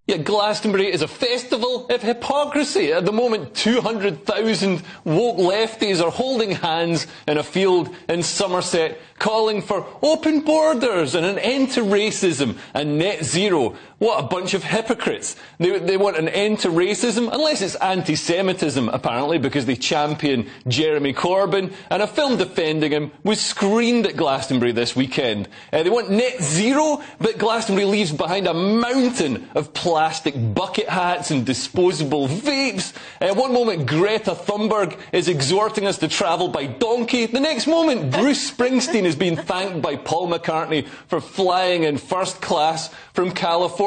Yet Glastonbury is a festival of hypocrisy. At the moment, 200,000 woke lefties are holding hands in a field in Somerset, calling for open borders and an end to racism and net zero. What a bunch of hypocrites. They want an end to racism, unless it's anti-Semitism, apparently, because they champion Jeremy Corbyn, and a film defending him was screened at Glastonbury this weekend. They want net zero, but Glastonbury leaves behind a mountain of plastic bucket hats and disposable vapes. One moment, Greta Thunberg is exhorting us to travel by donkey. The next moment, Bruce Springsteen is being thanked by Paul McCartney for flying in first class from California.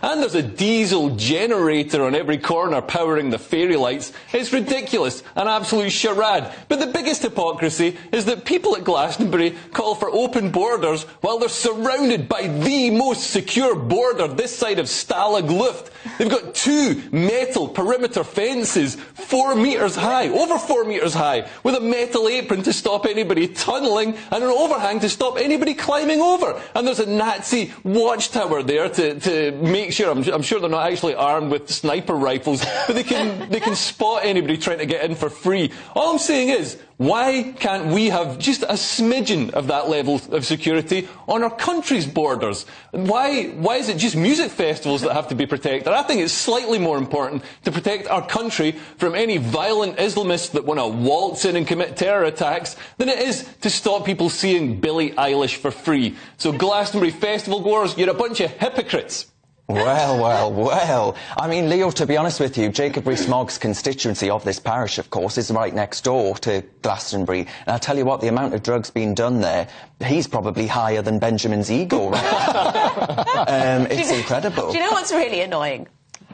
And there's a diesel generator on every corner powering the fairy lights. It's ridiculous, an absolute charade. But the biggest hypocrisy is that people at Glastonbury call for open borders while they're surrounded by the most secure border this side of Stalag Luft. They've got 2 metal perimeter fences 4 metres high, over 4 metres high, with a metal apron to stop anybody tunnelling and an overhang to stop anybody climbing over. And there's a Nazi watchtower there to make sure, I'm sure they're not actually armed with sniper rifles, but they can spot anybody trying to get in for free. All I'm saying is, why can't we have just a smidgen of that level of security on our country's borders? Why is it just music festivals that have to be protected? I think it's slightly more important to protect our country from any violent Islamists that want to waltz in and commit terror attacks than it is to stop people seeing Billie Eilish for free. So Glastonbury festival goers, you're a bunch of hypocrites. Well. I mean, Leo, to be honest with you, Jacob Rees-Mogg's constituency of this parish, of course, is right next door to Glastonbury. And I'll tell you what, the amount of drugs being done there, he's probably higher than Benjamin's ego right now. It's incredible. Do you know what's really annoying?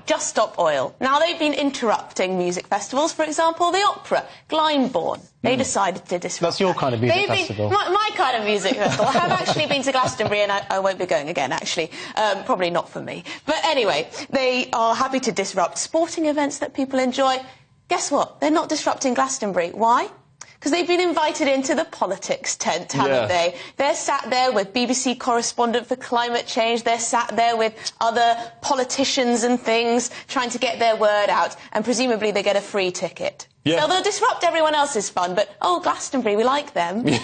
Just Stop Oil. Now, they've been interrupting music festivals. For example, the opera, Glyndebourne. They decided to disrupt. That's your kind of music festival. My kind of music festival. I have actually been to Glastonbury, and I won't be going again, actually. Probably not for me. But anyway, they are happy to disrupt sporting events that people enjoy. Guess what? They're not disrupting Glastonbury. Why? Because they've been invited into the politics tent, haven't they? They're sat there with BBC correspondent for climate change. They're sat there with other politicians and things trying to get their word out, and presumably they get a free ticket. So they'll disrupt everyone else's fun, but, oh, Glastonbury, we like them. We'll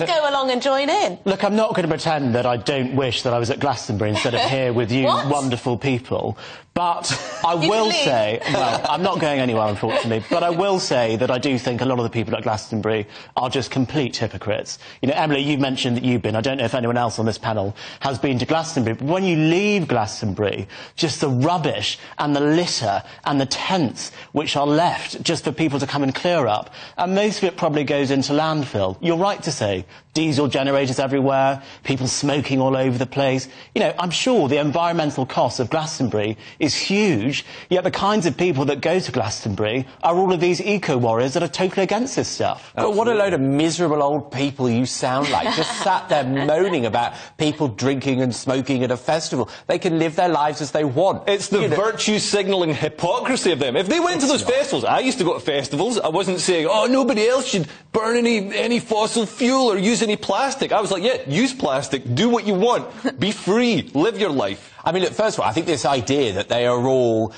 go along and join in. Look, I'm not going to pretend that I don't wish that I was at Glastonbury instead of here with you wonderful people. But I will say, well, I'm not going anywhere, unfortunately, but I will say that I do think a lot of the people at Glastonbury are just complete hypocrites. You know, Emily, you mentioned that you've been. I don't know if anyone else on this panel has been to Glastonbury, but when you leave Glastonbury, just the rubbish and the litter and the tents which are left just for people to come and clear up, and most of it probably goes into landfill. You're right to say diesel generators everywhere, people smoking all over the place. You know, I'm sure the environmental cost of Glastonbury is huge, yet the kinds of people that go to Glastonbury are all of these eco-warriors that are totally against this stuff. But what a load of miserable old people you sound like, just sat there moaning about people drinking and smoking at a festival. They can live their lives as they want. It's the virtue signalling hypocrisy of them. If they went to those festivals, I used to go to festivals, I wasn't saying, oh, nobody else should burn any fossil fuel or use any plastic. I was like, yeah, use plastic, do what you want, be free, live your life. I mean, look, first of all, I think this idea that they are all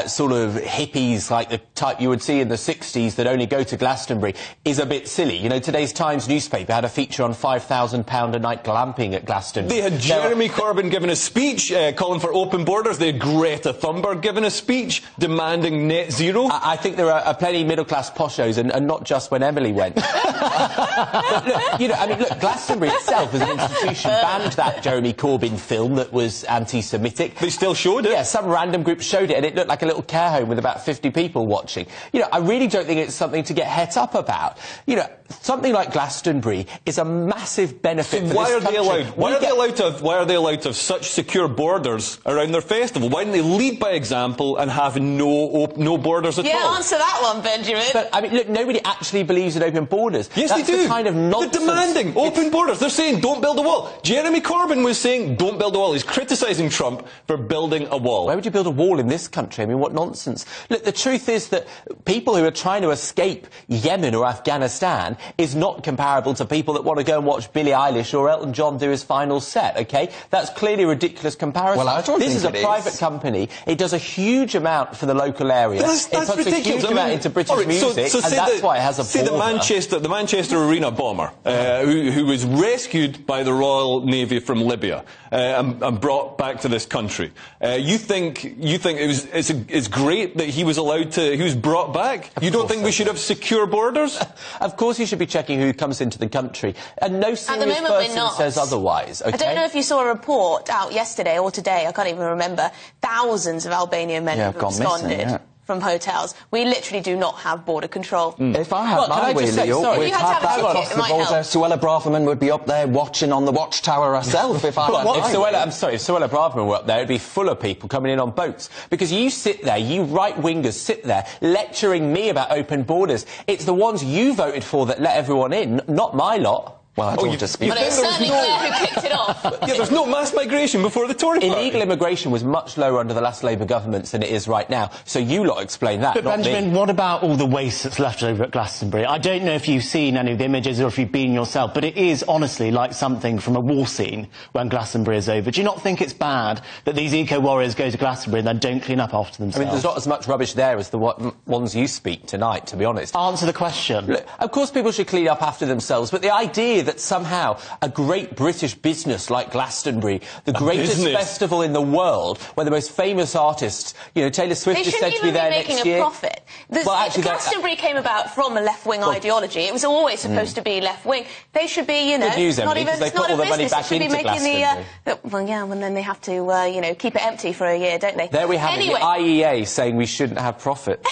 sort of hippies like the type you would see in the 60s that only go to Glastonbury is a bit silly. You know, today's Times newspaper had a feature on £5,000 a night glamping at Glastonbury. They had Jeremy Corbyn giving a speech calling for open borders. They had Greta Thunberg giving a speech demanding net zero. I think there are plenty middle-class poshos, and not just when Emily went. Look, you know, I mean, look, Glastonbury itself as an institution banned that Jeremy Corbyn film that was anti-Semitic. They still showed it? Yeah, some random group showed it, and it looked like a little care home with about 50 people watching. You know, I really don't think it's something to get het up about. You know, something like Glastonbury is a massive benefit for this country. Why are they allowed to have such secure borders around their festival? Why don't they lead by example and have no borders at all? Yeah, answer that one, Benjamin. But, I mean, look, nobody actually believes in open borders. Yes, That's they do. The kind of nonsense. They're demanding open borders. They're saying, don't build a wall. Jeremy Corbyn was saying, don't build a wall. He's criticising Trump for building a wall. Why would you build a wall in this country? I mean, what nonsense. Look, the truth is that people who are trying to escape Yemen or Afghanistan man is not comparable to people that want to go and watch Billie Eilish or Elton John do his final set, OK? That's clearly a ridiculous comparison. Well, I don't This think is a it private is. company. It does a huge amount for the local area. That's it puts ridiculous. a huge amount into British all right, music, and that's why it has a say the Manchester Arena bomber, who was rescued by the Royal Navy from Libya and brought back to this country. You think it's great that he was brought back? You don't think we should have secure borders? Of course you should be checking who comes into the country, and no serious person says otherwise, OK? I don't know if you saw a report out yesterday or today, I can't even remember, thousands of Albanian men have absconded from hotels. We literally do not have border control. If I had my way, Leo, we'd have that across the border. Suella Braverman would be up there watching on the watchtower herself if I had if Suella Braverman were up there, it'd be full of people coming in on boats. Because you sit there, you right-wingers sit there, lecturing me about open borders. It's the ones you voted for that let everyone in, not my lot. Well, I don't dispute But it was certainly Claire who kicked it off. Yeah, there's no mass migration before the Tory party. Illegal immigration was much lower under the last Labour governments than it is right now. So you lot explain that, But not Benjamin, me. what about all the waste that's left over at Glastonbury? I don't know if you've seen any of the images or if you've been yourself, but it is honestly like something from a war scene when Glastonbury is over. Do you not think it's bad that these eco-warriors go to Glastonbury and then don't clean up after themselves? I mean, there's not as much rubbish there as the ones you speak tonight, to be honest. Answer the question. Look, of course people should clean up after themselves, but the idea that somehow a great British business like Glastonbury, the greatest festival in the world, where the most famous artists, you know, Taylor Swift is said to be there next year. They shouldn't even be making a profit. Well, actually, Glastonbury came about from a left-wing ideology. It was always supposed to be left-wing. They should be, you know, good news, Emily, because they put all the money back into Glastonbury. Well, yeah, well, then they have to, you know, keep it empty for a year, don't they? There we have it, the IEA saying we shouldn't have profit.